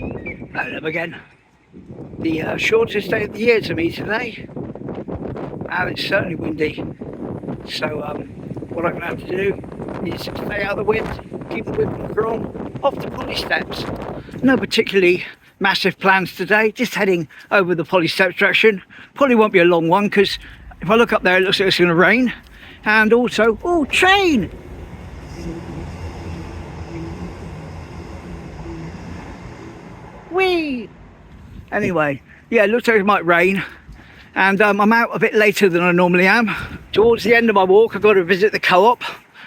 Hello again. The shortest day of the year to me today, and it's certainly windy. So what I'm going to have to do is stay out of the wind, keep the windblocker on, off the poly steps. No particularly massive plans today, just heading over the poly steps direction. Probably won't be a long one because if I look up there it looks like it's going to rain. And also, oh, train! Whee! Anyway, yeah, it looks like it might rain, and I'm out a bit later than I normally am. Towards the end of my walk I've got to visit the co-op.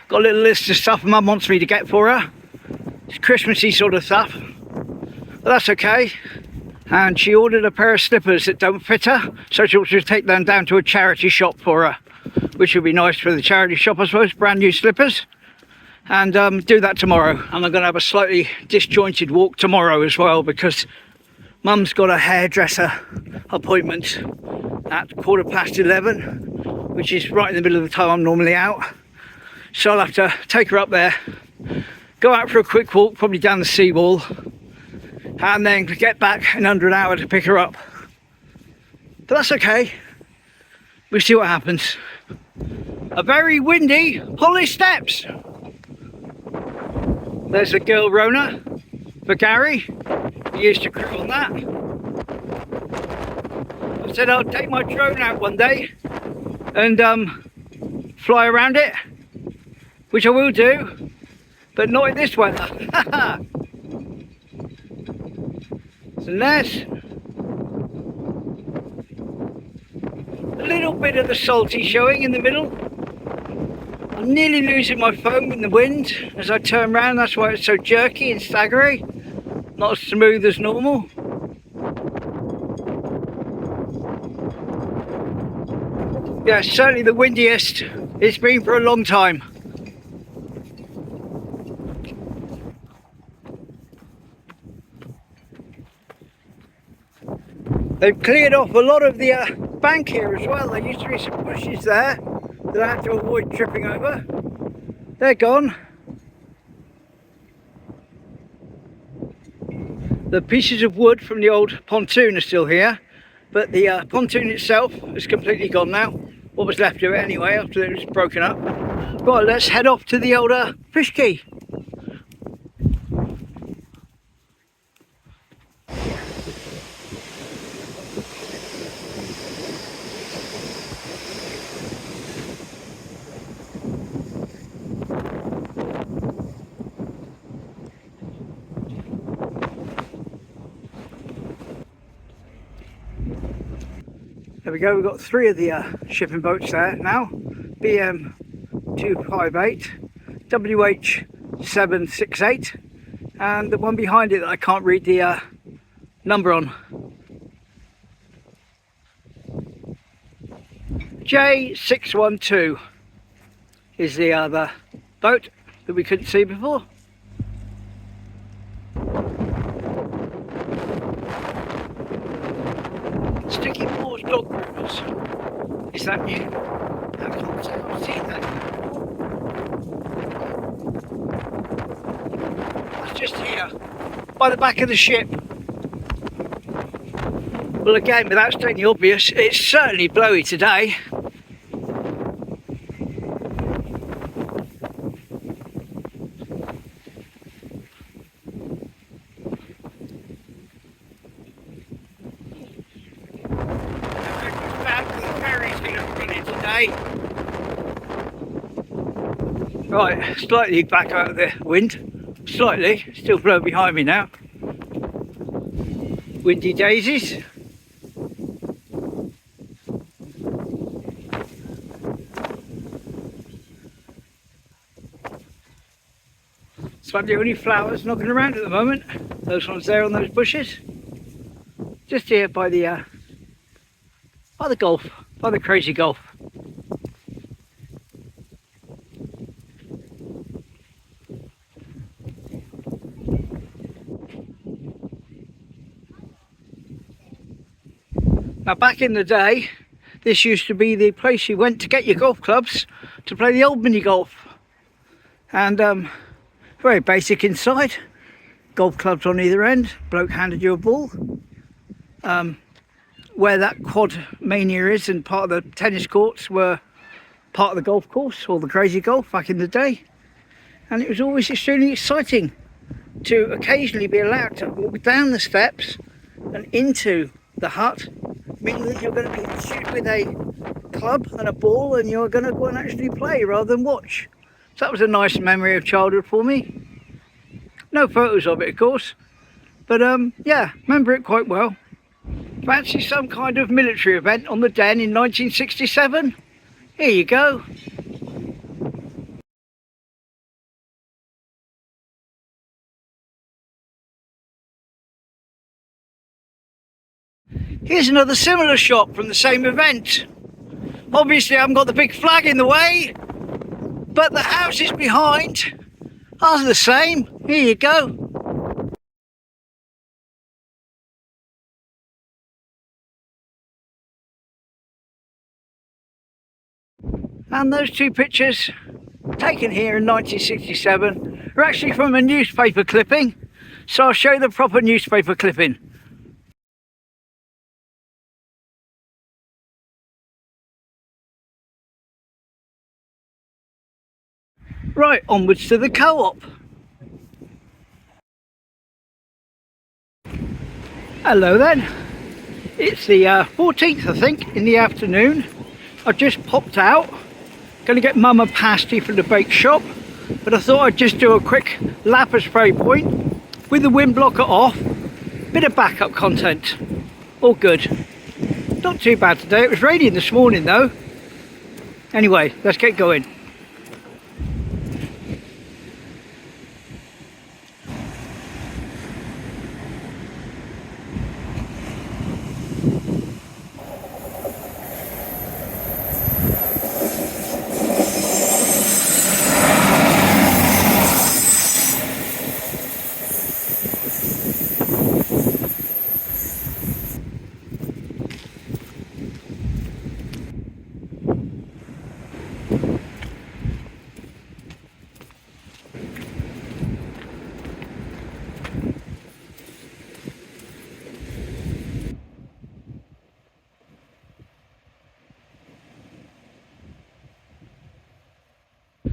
Got a little list of stuff Mum wants me to get for her. It's Christmassy sort of stuff, but that's okay. And she ordered a pair of slippers that don't fit her, so she wants to take them down to a charity shop for her, which would be nice for the charity shop, I suppose. Brand new slippers. And do that tomorrow. And I'm going to have a slightly disjointed walk tomorrow as well, because Mum's got a hairdresser appointment at 11:15, which is right in the middle of the time I'm normally out. So I'll have to take her up there, go out for a quick walk, probably down the seawall, and then get back in under an hour to pick her up. But that's okay. We'll see what happens. A very windy poly steps. There's a girl Rona for Gary. He used to crew on that. I said I'll take my drone out one day and fly around it, which I will do, but not in this weather. So there's a little bit of the salty showing in the middle. I'm nearly losing my phone in the wind as I turn around. That's why it's so jerky and staggery, not as smooth as normal. Yeah, certainly the windiest it's been for a long time. They've cleared off a lot of the bank here as well. There used to be some bushes there that I had to avoid tripping over. They're gone. The pieces of wood from the old pontoon are still here, but the pontoon itself is completely gone now. What was left of it anyway after it was broken up. Right, let's head off to the old fish quay. There we go, we've got three of the shipping boats there now. BM 258, WH 768, and the one behind it that I can't read the number on. J612 is the other boat that we couldn't see before. Sticky Paws dog groomers. Is that new? I've seen that. That's just here, by the back of the ship. Well, again, without stating the obvious, it's certainly blowy today. Right, slightly back out of the wind, slightly, still blowing behind me now. Windy daisies. It's about the only flowers knocking around at the moment. Those ones there on those bushes. Just here by the golf, by the crazy golf. Now, back in the day, this used to be the place you went to get your golf clubs to play the old mini golf. And very basic inside. golf clubs on either end. Bloke handed you a ball. Where that quad mania is, and part of the tennis courts were part of the golf course, or the crazy golf back in the day. And it was always extremely exciting to occasionally be allowed to walk down the steps and into the hut, meaning that you're going to be issued with a club and a ball, and you're going to go and actually play rather than watch. So that was a nice memory of childhood for me. No photos of it, of course, but yeah, remember it quite well. Fancy some kind of military event on the Den in 1967? Here you go. Here's another similar shot from the same event. Obviously I haven't got the big flag in the way, but the houses behind are the same. Here you go. And those two pictures, taken here in 1967, are actually from a newspaper clipping, so I'll show you the proper newspaper clipping. Right, onwards to the co-op. Hello then, it's the 14th I think, in the afternoon. I've just popped out, going to get Mum a pasty from the bake shop, but I thought I'd just do a quick lap of spray point with the wind blocker off, bit of backup content, all good. Not too bad today, it was raining this morning though. Anyway, let's get going.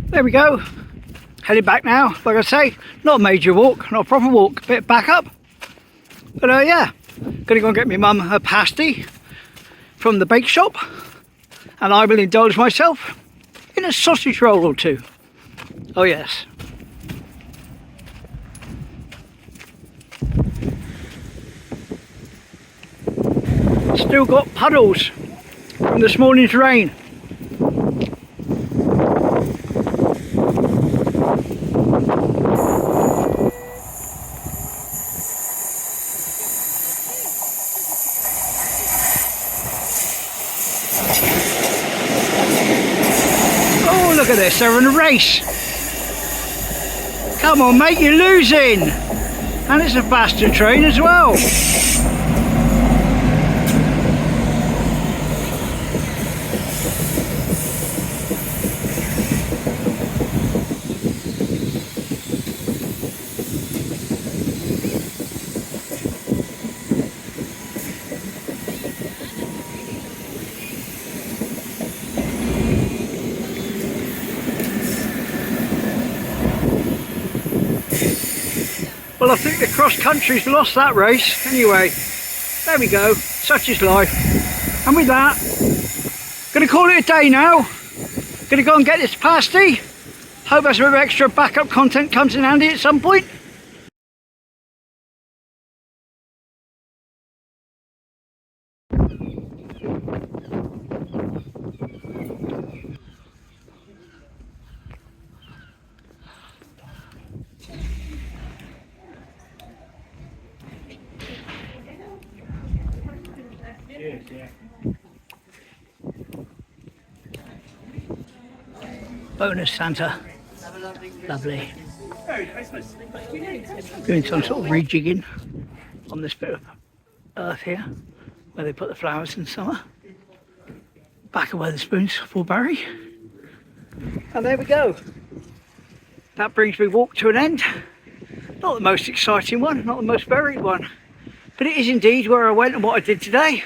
There we go, heading back now. Like I say, not a major walk, not a proper walk, a bit back up. But yeah, gonna go and get my mum her pasty from the bake shop, and I will indulge myself in a sausage roll or two. Oh yes. Still got puddles from this morning's rain. Oh, look at this, they're in a race. Come on mate, you're losing. And it's a faster train as well. Well, I think the cross country's lost that race. Anyway, there we go. Such is life. And with that, gonna call it a day now. Gonna go and get this pasty. Hope that's a bit of extra backup content comes in handy at some point. Bonus Santa. Lovely. Doing some sort of rejigging on this bit of earth here where they put the flowers in summer. Back of Wetherspoons for Barry. And there we go. That brings me walk to an end. Not the most exciting one, not the most varied one, but it is indeed where I went and what I did today,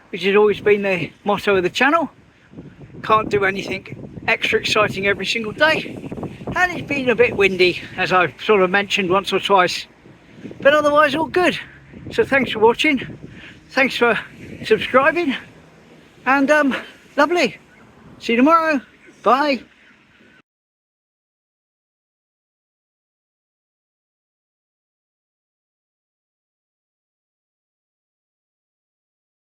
which has always been the motto of the channel. Can't do anything extra exciting every single day, and it's been a bit windy, as I've sort of mentioned once or twice, but otherwise all good. So thanks for watching, thanks for subscribing, and lovely. See you tomorrow. Bye.